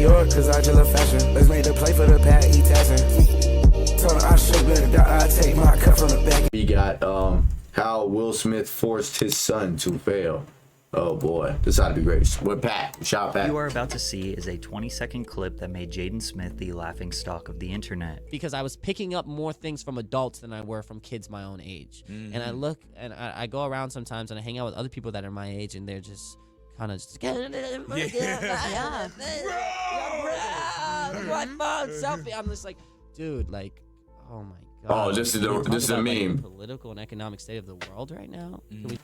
York, cause I just love fashion. Let's make the play for the pack, he taxing. Told her I should better, I take my cut from the back. We got how Will Smith forced his son to fail. Oh boy, this ought to be great. We're Pat. Shout Pat. You are about to see is a 20-second clip that made Jaden Smith the laughingstock of the internet. Because I was picking up more things from adults than I were from kids my own age. And I look and I go around sometimes and I hang out with other people that are my age and they're just kind of just selfie. I'm just like, dude, like, oh my god. Oh, this is a meme. Like, the political and economic state of the world right now. Can we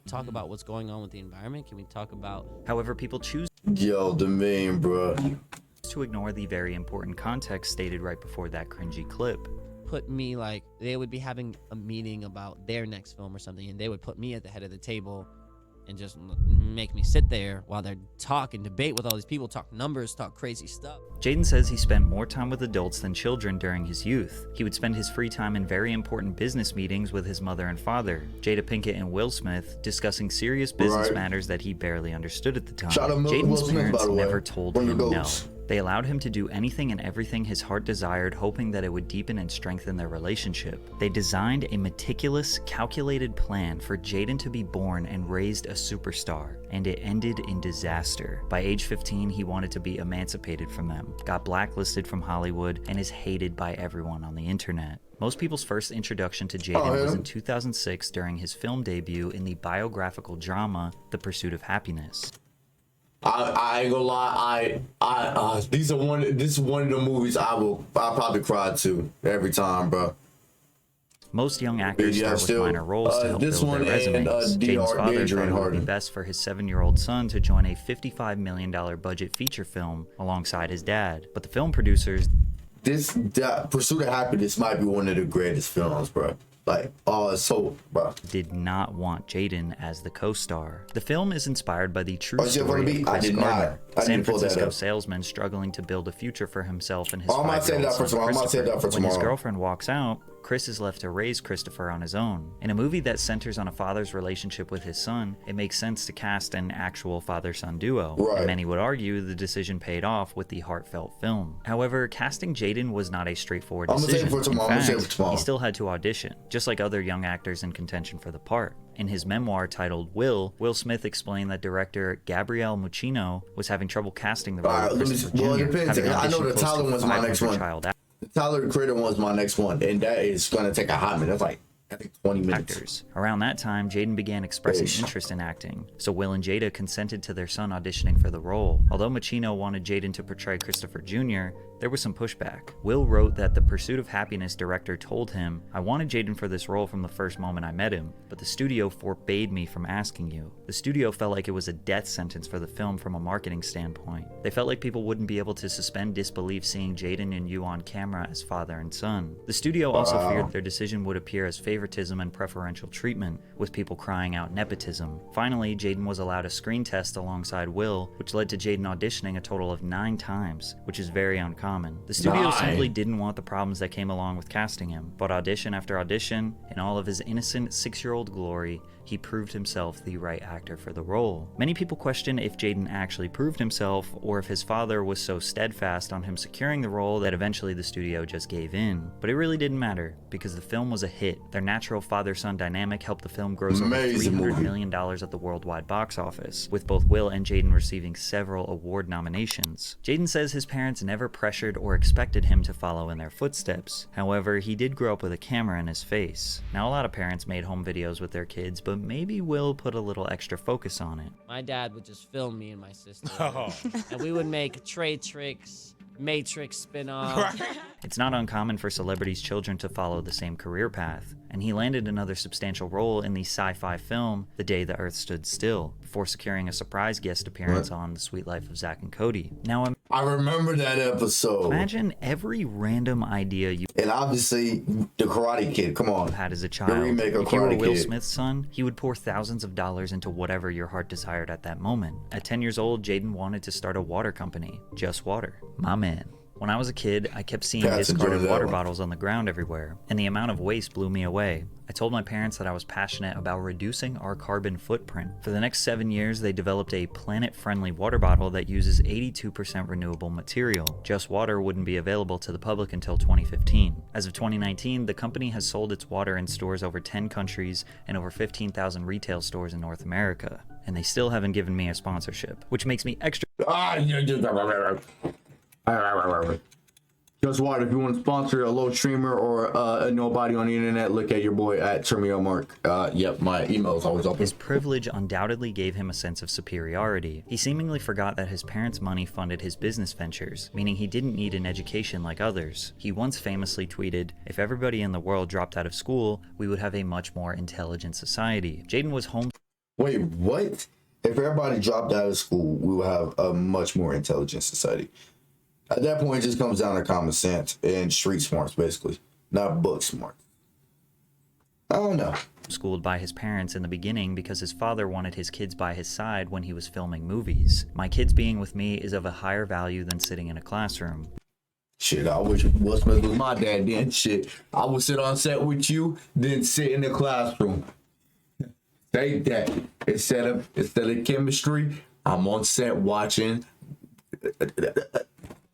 talk about what's going on with the environment? Can we talk about? However, people choose Yo, the meme, bro. to ignore the very important context stated right before that cringy clip. Put me like they would be having a meeting about their next film or something, and they would put me at the head of the table and just make me sit there while they're talk and debate with all these people, talk numbers, talk crazy stuff. Jaden says he spent more time with adults than children during his youth. He would spend his free time in very important business meetings with his mother and father, Jada Pinkett and Will Smith, discussing serious business matters that he barely understood at the time. Jaden's parents never told him no. They allowed him to do anything and everything his heart desired, hoping that it would deepen and strengthen their relationship. They designed a meticulous, calculated plan for Jaden to be born and raised a superstar, and it ended in disaster. By age 15, he wanted to be emancipated from them, got blacklisted from Hollywood, and is hated by everyone on the internet. Most people's first introduction to Jaden was in 2006 during his film debut in the biographical drama, The Pursuit of Happiness. I ain't gonna lie, this is one of the movies I'll probably cry to every time, bro. Most young actors start with minor roles to help build their resumes. Jaden's father tried to do best for his 7-year-old son to join a $55 million budget feature film alongside his dad, but the film producers... Pursuit of Happiness might be one of the greatest films, bro. Like, oh, it's so, bro. Did not want Jaden as the co-star. The film is inspired by the true story of Chris Gardner, a San Francisco salesman struggling to build a future for himself and his 5-year-old son Christopher. When his girlfriend walks out, Chris is left to raise Christopher on his own. In a movie that centers on a father's relationship with his son, it makes sense to cast an actual father-son duo. And many would argue the decision paid off with the heartfelt film. However, casting Jaden was not a straightforward decision. In fact, he still had to audition, just like other young actors in contention for the part. In his memoir titled Will Smith explained that director Gabrielle Muccino was having trouble casting the role of Christopher Jr. I know the Tyler one's my next one. The Tyler the Creator one's my next one, and that is gonna take a hot minute. That's like, I think 20 minutes. Around that time, Jaden began expressing interest in acting, so Will and Jada consented to their son auditioning for the role. Although Muccino wanted Jaden to portray Christopher Jr., there was some pushback. Will wrote that the Pursuit of Happiness director told him, "I wanted Jaden for this role from the first moment I met him, but the studio forbade me from asking you." The studio felt like it was a death sentence for the film from a marketing standpoint. They felt like people wouldn't be able to suspend disbelief seeing Jaden and you on camera as father and son. The studio also feared their decision would appear as favoritism and preferential treatment, with people crying out nepotism. Finally, Jaden was allowed a screen test alongside Will, which led to Jaden auditioning a total of 9 times, which is very uncommon. The studio simply didn't want the problems that came along with casting him, but audition after audition, in all of his innocent 6-year-old glory, he proved himself the right actor for the role. Many people question if Jaden actually proved himself, or if his father was so steadfast on him securing the role that eventually the studio just gave in. But it really didn't matter, because the film was a hit. Their natural father-son dynamic helped the film gross over $300 million at the worldwide box office, with both Will and Jaden receiving several award nominations. Jaden says his parents never pressured or expected him to follow in their footsteps. However, he did grow up with a camera in his face. Now, a lot of parents made home videos with their kids, but maybe Will put a little extra focus on it. My dad would just film me and my sister, and we would make trade tricks, Matrix spin-off. It's not uncommon for celebrities' children to follow the same career path, and he landed another substantial role in the sci-fi film The Day the Earth Stood Still, before securing a surprise guest appearance on The Sweet Life of Zack and Cody. Now, I remember that episode. Imagine every random idea you and obviously the Karate Kid, come on, had as a child. The remake of if you were Karate Will Kid. Smith's son, he would pour thousands of dollars into whatever your heart desired at that moment. At 10 years old, Jaden wanted to start a water company, Just Water. My man. When I was a kid, I kept seeing Parents enjoy discarded that water one. bottles on the ground everywhere, and the amount of waste blew me away. I told my parents that I was passionate about reducing our carbon footprint. For the next 7 years, they developed a planet-friendly water bottle that uses 82% renewable material. Just Water wouldn't be available to the public until 2015. As of 2019, the company has sold its water in stores over 10 countries and over 15,000 retail stores in North America. And they still haven't given me a sponsorship, which makes me extra Just Water, if you want to sponsor a low streamer or a nobody on the internet, look at your boy at Mark. Yep, my email is always open. His privilege undoubtedly gave him a sense of superiority. He seemingly forgot that his parents' money funded his business ventures, meaning he didn't need an education like others. He once famously tweeted, "If everybody in the world dropped out of school, we would have a much more intelligent society." Jaden was home. Wait, what? If everybody dropped out of school, we would have a much more intelligent society. At that point, it just comes down to common sense and street smarts, basically, not book smart. I don't know. Schooled by his parents in the beginning because his father wanted his kids by his side when he was filming movies. My kids being with me is of a higher value than sitting in a classroom. Shit, I wish Will Smith was my dad then. Shit, I would sit on set with you, then sit in the classroom. Say that. Instead of chemistry, I'm on set watching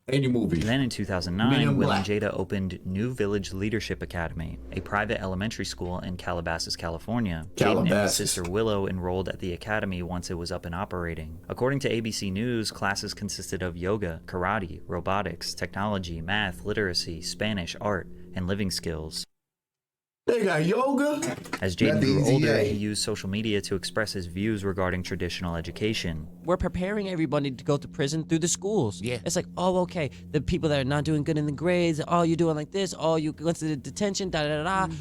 any movie. Then in Men 2009, in Will and Black. Jada opened New Village Leadership Academy, a private elementary school in Calabasas, California. Jaden and his Calabasas. sister Willow enrolled at the academy once it was up and operating. According to ABC News, classes consisted of yoga, karate, robotics, technology, math, literacy, Spanish, art, and living skills. They got yoga. As Jaden That's grew easy, older, yeah. he used social media to express his views regarding traditional education. We're preparing everybody to go to prison through the schools. Yeah. It's like, oh, okay, the people that are not doing good in the grades, oh, you're doing like this, oh, you went to the detention, da da da da.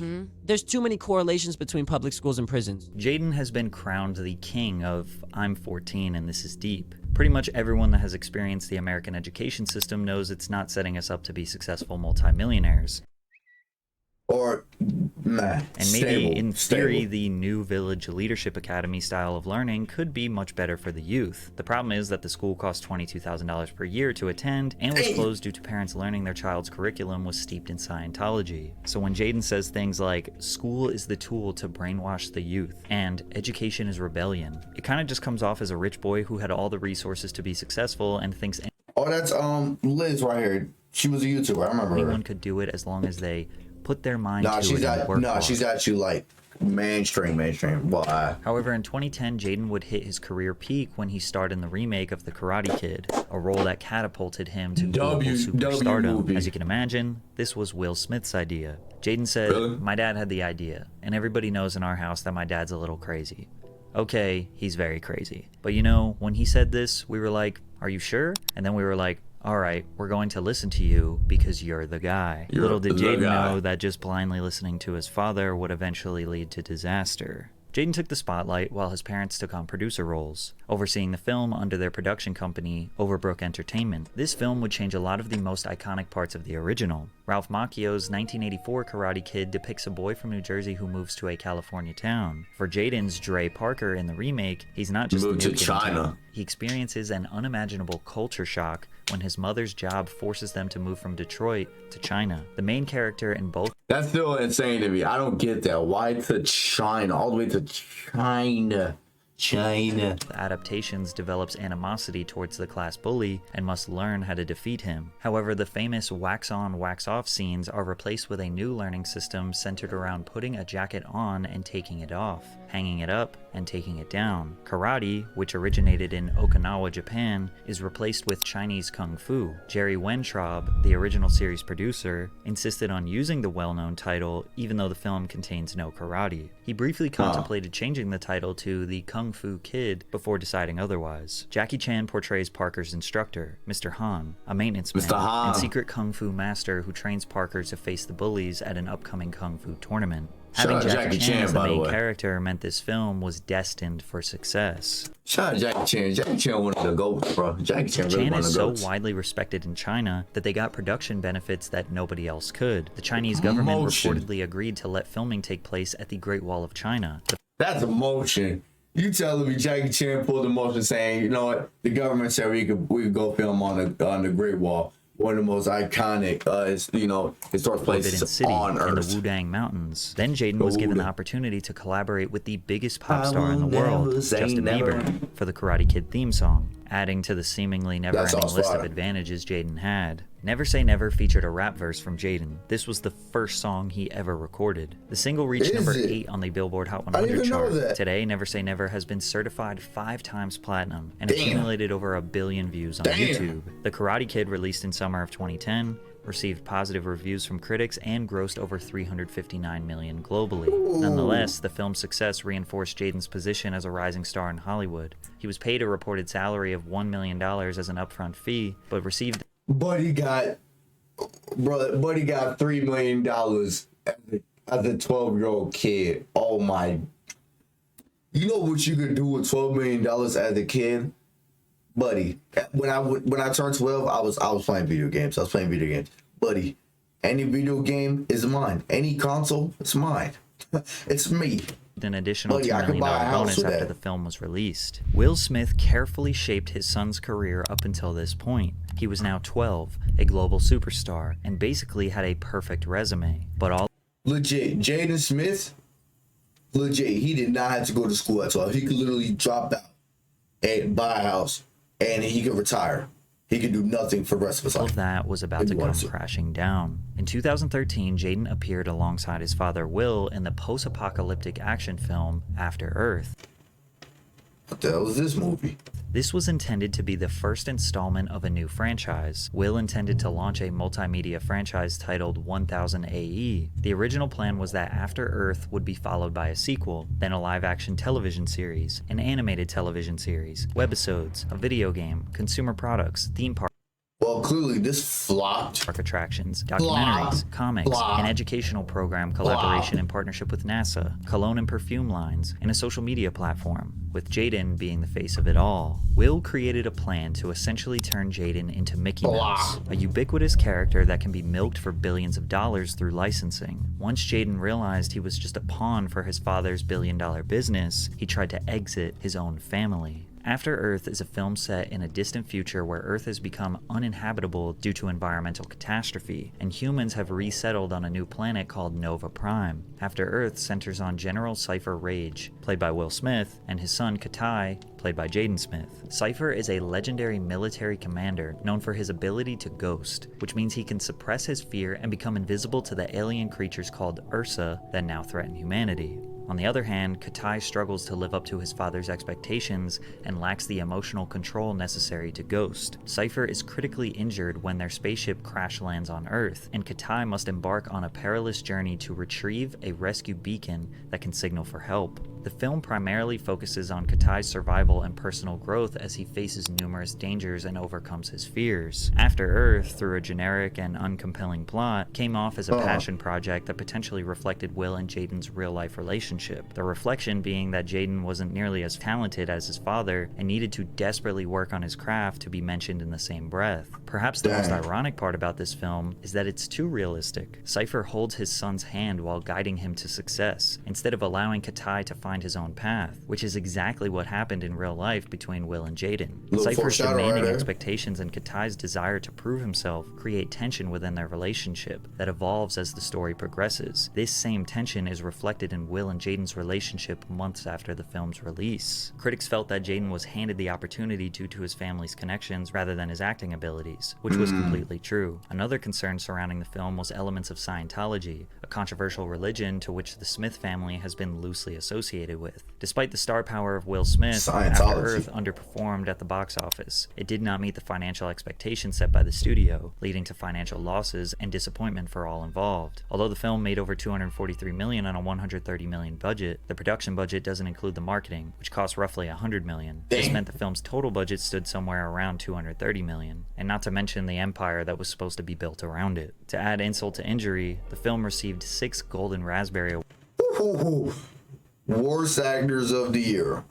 There's too many correlations between public schools and prisons. Jaden has been crowned the king of "I'm 14 and this is deep." Pretty much everyone that has experienced the American education system knows it's not setting us up to be successful multimillionaires. Or, nah, And maybe, in theory, the New Village Leadership Academy style of learning could be much better for the youth. The problem is that the school cost $22,000 per year to attend and was closed due to parents learning their child's curriculum was steeped in Scientology. So when Jaden says things like, "School is the tool to brainwash the youth," and "Education is rebellion," it kind of just comes off as a rich boy who had all the resources to be successful and thinks Oh, that's Liz right here. She was a YouTuber. I remember anyone her. could do it as long as they put their mind Nah, to she's it and not. work Nah, hard. she's actually like mainstream. Well, However, in 2010, Jaden would hit his career peak when he starred in the remake of The Karate Kid, a role that catapulted him to global superstardom. movie. As you can imagine, this was Will Smith's idea. Jaden said, Really? "My dad had the idea, and everybody knows in our house that my dad's a little crazy." Okay, he's very crazy. But you know, when he said this, we were like, "Are you sure?" And then we were like, "All right, we're going to listen to you because you're the guy." You're Little did the Jaden guy. know that just blindly listening to his father would eventually lead to disaster. Jaden took the spotlight while his parents took on producer roles, overseeing the film under their production company, Overbrook Entertainment. This film would change a lot of the most iconic parts of the original. Ralph Macchio's 1984 Karate Kid depicts a boy from New Jersey who moves to a California town. For Jaden's Dre Parker in the remake, he's not just a Moved new to kid in China. town. He experiences an unimaginable culture shock when his mother's job forces them to move from Detroit to China. The main character in both that's still insane to me. I don't get that. Why to China? All the way to China. adaptations develops animosity towards the class bully and must learn how to defeat him. However, the famous wax-on, wax-off scenes are replaced with a new learning system centered around putting a jacket on and taking it off, hanging it up and taking it down. Karate, which originated in Okinawa, Japan, is replaced with Chinese Kung Fu. Jerry Weintraub, the original series producer, insisted on using the well-known title even though the film contains no karate. He briefly contemplated changing the title to The Kung Fu Kid before deciding otherwise. Jackie Chan portrays Parker's instructor, Mr. Han, a maintenance man Mr. Han. and secret Kung Fu master who trains Parker to face the bullies at an upcoming Kung Fu tournament. Shout Having out Jackie Jackie Chan Chan, as the by the main way. character meant this film was destined for success. Shout out Jackie Chan. Jackie Chan one of the goats, bro. Jackie Chan really Chan one of is the so goats. widely respected in China that they got production benefits that nobody else could. The Chinese government Promotion. reportedly agreed to let filming take place at the Great Wall of China. The That's emotion. You telling me Jackie Chan pulled the motion saying, you know what, the government said we could go film on the Great Wall. one of the most iconic, historic Forbidden places City on in the Earth. Wudang Mountains. Then Jaden was given the opportunity to collaborate with the biggest pop star in the will world, never say Justin never. Bieber, for the Karate Kid theme song, adding to the seemingly never-ending That's list of fire. advantages Jaden had. Never Say Never featured a rap verse from Jaden. This was the first song he ever recorded. The single reached Is number it? 8 on the Billboard Hot I didn't 100 even know chart. that. Today, Never Say Never has been certified 5 times platinum and Damn. accumulated over 1 billion views on Damn. YouTube. The Karate Kid, released in summer of 2010, received positive reviews from critics and grossed over $359 million globally. Nonetheless, the film's success reinforced Jaden's position as a rising star in Hollywood. He was paid a reported salary of $1 million as an upfront fee, but received Buddy got $3 million as a 12-year-old kid. Oh my! You know what you could do with $12 million as a kid, buddy? When I turned 12, I was playing video games. Buddy. Any video game is mine. Any console, it's mine. It's me. an additional Buddy, $2 I could million buy a house bonus with after that. the film was released. Will Smith carefully shaped his son's career up until this point. He was now 12, a global superstar, and basically had a perfect resume. But all Legit, Jaden Smith. Legit, he did not have to go to school at all. He could literally drop out and buy a house, and he could retire. He could do nothing for the rest of his all life. of that was about If to he come wants to. crashing down. In 2013, Jaden appeared alongside his father Will in the post-apocalyptic action film After Earth. What the hell is this movie? This was intended to be the first installment of a new franchise. Will intended to launch a multimedia franchise titled 1000 AE. The original plan was that After Earth would be followed by a sequel, then a live-action television series, an animated television series, webisodes, a video game, consumer products, theme parks, Well, clearly this flopped. park attractions, documentaries, comics, Blah. an educational program collaboration in partnership with NASA, cologne and perfume lines, and a social media platform, with Jaden being the face of it all. Will created a plan to essentially turn Jaden into Mickey Mouse, a ubiquitous character that can be milked for billions of dollars through licensing. Once Jaden realized he was just a pawn for his father's billion-dollar business, he tried to exit his own family. After Earth is a film set in a distant future where Earth has become uninhabitable due to environmental catastrophe, and humans have resettled on a new planet called Nova Prime. After Earth centers on General Cypher Rage, played by Will Smith, and his son Katai, played by Jaden Smith. Cypher is a legendary military commander known for his ability to ghost, which means he can suppress his fear and become invisible to the alien creatures called Ursa that now threaten humanity. On the other hand, Katai struggles to live up to his father's expectations and lacks the emotional control necessary to ghost. Cypher is critically injured when their spaceship crash lands on Earth, and Katai must embark on a perilous journey to retrieve a rescue beacon that can signal for help. The film primarily focuses on Katai's survival and personal growth as he faces numerous dangers and overcomes his fears. After Earth, through a generic and uncompelling plot, came off as a passion project that potentially reflected Will and Jaden's real-life relationship. The reflection being that Jaden wasn't nearly as talented as his father and needed to desperately work on his craft to be mentioned in the same breath. Perhaps the most ironic part about this film is that it's too realistic. Cypher holds his son's hand while guiding him to success, instead of allowing Katai to find his own path, which is exactly what happened in real life between Will and Jaden. Little Cypher's foreshadow demanding right there. expectations and Katai's desire to prove himself create tension within their relationship that evolves as the story progresses. This same tension is reflected in Will and Jaden's relationship months after the film's release. Critics felt that Jaden was handed the opportunity due to his family's connections rather than his acting abilities, which was completely true. Another concern surrounding the film was elements of Scientology, a controversial religion to which the Smith family has been loosely associated with. Despite the star power of Will Smith, After Scientology. Earth underperformed at the box office. It did not meet the financial expectations set by the studio, leading to financial losses and disappointment for all involved. Although the film made over $243 million on a $130 million budget, the production budget doesn't include the marketing, which cost roughly $100 million. This meant the film's total budget stood somewhere around $230 million, and not to mention the empire that was supposed to be built around it. To add insult to injury, the film received 6 Golden Raspberry Worst actors of the year.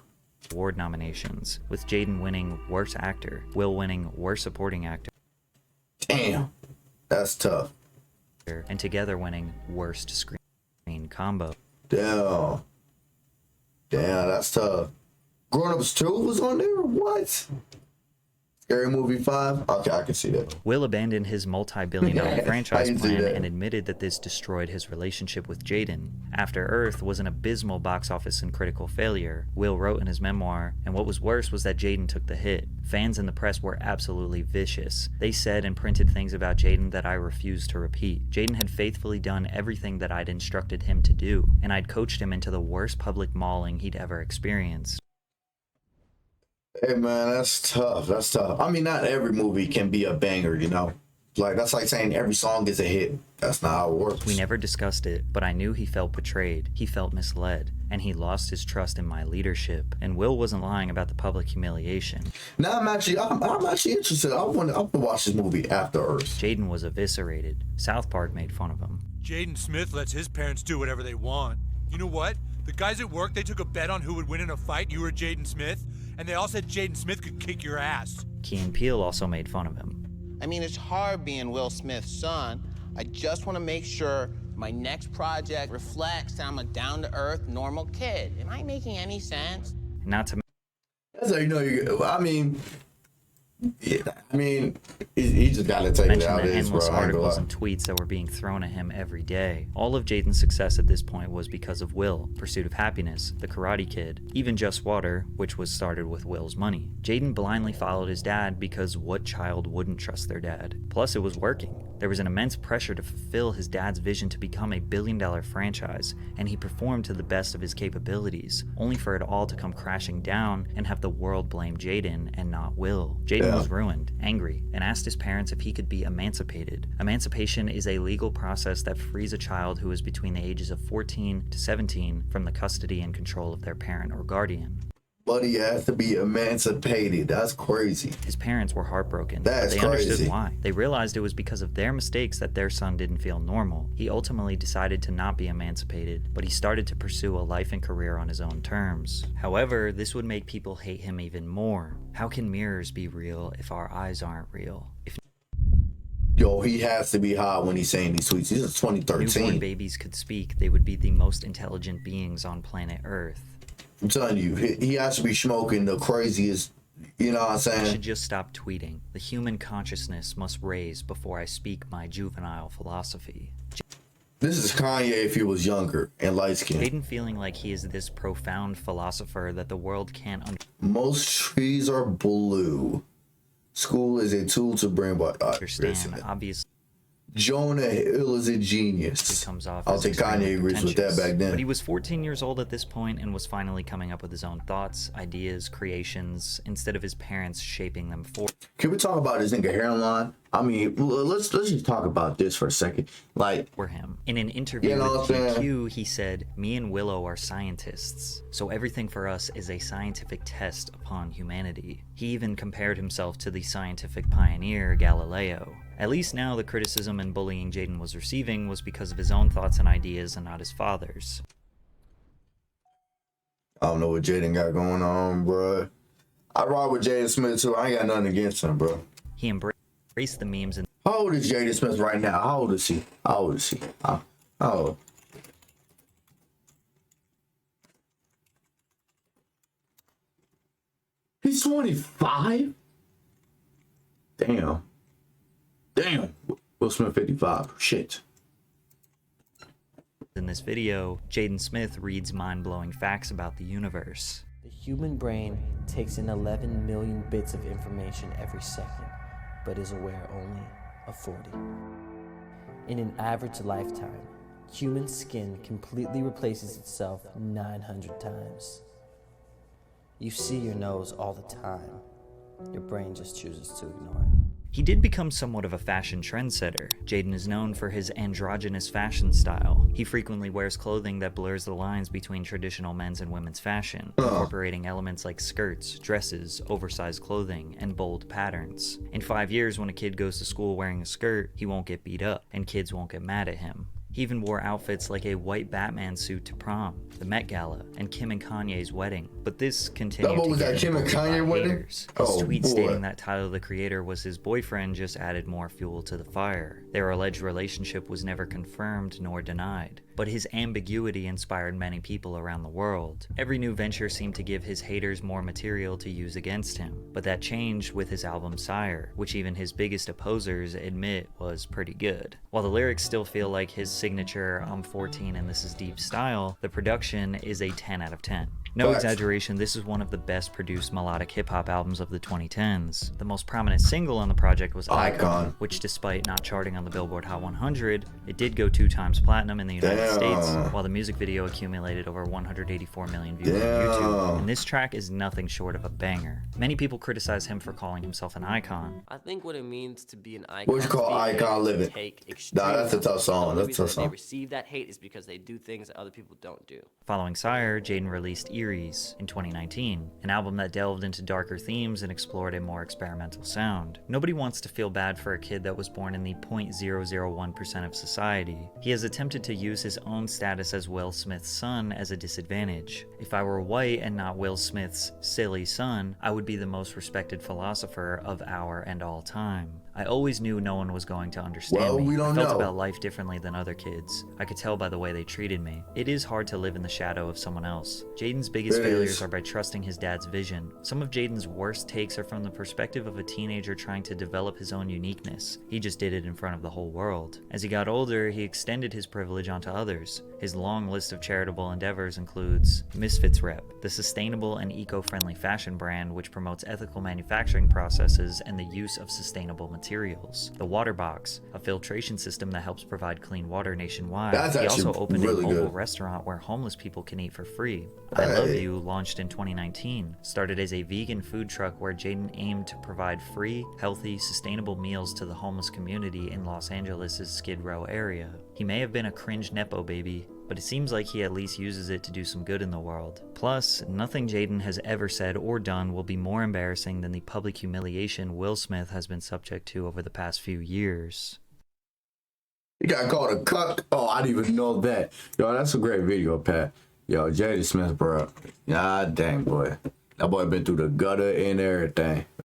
Award nominations, with Jaden winning Worst Actor, Will winning Worst Supporting Actor, Damn, that's tough. and together winning Worst Screen Combo. Damn, that's tough. Grown Ups 2 was on there? What? Scary Movie 5? Okay, I can see that. Will abandoned his multi-billion-dollar franchise I can see plan that. and admitted that this destroyed his relationship with Jaden. After Earth was an abysmal box office and critical failure, Will wrote in his memoir, and what was worse was that Jaden took the hit. Fans and the press were absolutely vicious. They said and printed things about Jaden that I refused to repeat. Jaden had faithfully done everything that I'd instructed him to do, and I'd coached him into the worst public mauling he'd ever experienced. Hey man, that's tough. That's tough. I mean, not every movie can be a banger, you know? Like, that's like saying every song is a hit. That's not how it works. We never discussed it, but I knew he felt betrayed, he felt misled, and he lost his trust in my leadership. And Will wasn't lying about the public humiliation. Now I'm actually interested. I want to watch this movie after Earth. Jaden was eviscerated. South Park made fun of him. Jaden Smith lets his parents do whatever they want. You know what? The guys at work, they took a bet on who would win in a fight. You or Jaden Smith, and they all said Jaden Smith could kick your ass. Key and Peele also made fun of him. I mean, it's hard being Will Smith's son. I just want to make sure my next project reflects that I'm a down-to-earth, normal kid. Am I making any sense? Not to That's how you know I mean, yeah, I mean, he just got to take it mention out the of his, bro. endless I ain't gonna articles lie. and tweets that were being thrown at him every day. All of Jaden's success at this point was because of Will, Pursuit of Happiness, The Karate Kid, even Just Water, which was started with Will's money. Jaden blindly followed his dad because what child wouldn't trust their dad? Plus, it was working. There was an immense pressure to fulfill his dad's vision to become a billion-dollar franchise, and he performed to the best of his capabilities, only for it all to come crashing down and have the world blame Jaden and not Will. Jaden was ruined, angry, and asked his parents if he could be emancipated. Emancipation is a legal process that frees a child who is between the ages of 14 to 17 from the custody and control of their parent or guardian. But he has to be emancipated. That's crazy. His parents were heartbroken, That's but they understood crazy. why. They realized it was because of their mistakes that their son didn't feel normal. He ultimately decided to not be emancipated, but he started to pursue a life and career on his own terms. However, this would make people hate him even more. How can mirrors be real if our eyes aren't real? If Yo, he has to be high when he's saying these tweets. This is newborn 2013. babies could speak, they would be the most intelligent beings on planet Earth. I'm telling you, he has to be smoking the craziest, you know what I'm I saying? should just stop tweeting. The human consciousness must raise before I speak my juvenile philosophy. This is Kanye if he was younger and light skinned. Jaden feeling like he is this profound philosopher that the world can't Most trees are blue. School is a tool to bring about. understand. Obviously, Jonah Hill is a genius. comes off I'll as take extremely Kanye agrees with that pretentious. back then. But he was 14 years old at this point and was finally coming up with his own thoughts, ideas, creations, instead of his parents shaping them for Can we talk about his nigga hairline? I mean, let's just talk about this for a second. Like, him. In an interview You know with what I'm saying? GQ, he said, "Me and Willow are scientists, so everything for us is a scientific test upon humanity." He even compared himself to the scientific pioneer Galileo. At least now the criticism and bullying Jaden was receiving was because of his own thoughts and ideas and not his father's. I don't know what Jaden got going on, bro. I ride with Jaden Smith too. I ain't got nothing against him, bro. He embraced the memes and How old is Jaden Smith right now? How old is he? How old is he? How old? He's 25? Damn. Will Smith 55. Shit. in this video, Jaden Smith reads mind-blowing facts about the universe. The human brain takes in 11 million bits of information every second, but is aware only of 40. In an average lifetime, human skin completely replaces itself 900 times. You see your nose all the time. Your brain just chooses to ignore it. He did become somewhat of a fashion trendsetter. Jaden is known for his androgynous fashion style. He frequently wears clothing that blurs the lines between traditional men's and women's fashion, incorporating elements like skirts, dresses, oversized clothing, and bold patterns. In 5 years, when a kid goes to school wearing a skirt, he won't get beat up, and kids won't get mad at him. He even wore outfits like a white Batman suit to prom, the Met Gala, and Kim and Kanye's wedding. But this continued What to was get that, Kim and bullied by Kanye wedding? haters. His Oh, tweet boy. stating that Tyler, the Creator, was his boyfriend just added more fuel to the fire. Their alleged relationship was never confirmed nor denied. but his ambiguity inspired many people around the world. Every new venture seemed to give his haters more material to use against him, but that changed with his album Sire, which even his biggest opposers admit was pretty good. While the lyrics still feel like his signature "I'm 14 and this is deep" style, the production is a 10 out of 10. No exaggeration, this is one of the best produced melodic hip-hop albums of the 2010s. The most prominent single on the project was Icon, which despite not charting on the Billboard Hot 100, it did go 2 times platinum in the United States, while the music video accumulated over 184 million views on YouTube. And this track is nothing short of a banger. Many people criticize him for calling himself an icon. I think what it means to be an icon. What you call icon living? Nah, that's a tough song. That's a tough song. They receive that hate is because they do things that other people don't do. Following Sire, Jaden released Eries in 2019, an album that delved into darker themes and explored a more experimental sound. Nobody wants to feel bad for a kid that was born in the 0.001% of society. He has attempted to use his own status as Will Smith's son as a disadvantage. If I were white and not Will Smith's silly son, I would be the most respected philosopher of our and all time. I always knew no one was going to understand me. I felt about life differently than other kids. I could tell by the way they treated me. It is hard to live in the shadow of someone else. Jaden's biggest failures are by trusting his dad's vision. Some of Jaden's worst takes are from the perspective of a teenager trying to develop his own uniqueness. He just did it in front of the whole world. As he got older, he extended his privilege onto others. His long list of charitable endeavors includes Misfits Rep, the sustainable and eco-friendly fashion brand which promotes ethical manufacturing processes and the use of sustainable materials. The Water Box, a filtration system that helps provide clean water nationwide. He also opened a mobile restaurant where homeless people can eat for free. I Love You, launched in 2019, started as a vegan food truck where Jaden aimed to provide free, healthy, sustainable meals to the homeless community in Los Angeles' Skid Row area. He may have been a cringe nepo baby, but it seems like he at least uses it to do some good in the world. Plus, nothing Jaden has ever said or done will be more embarrassing than the public humiliation Will Smith has been subject to over the past few years. He got called a cuck. Oh, I didn't even know that. Yo, that's a great video, Pat. Yo, Jaden Smith, bro. God dang, boy. That boy been through the gutter and everything.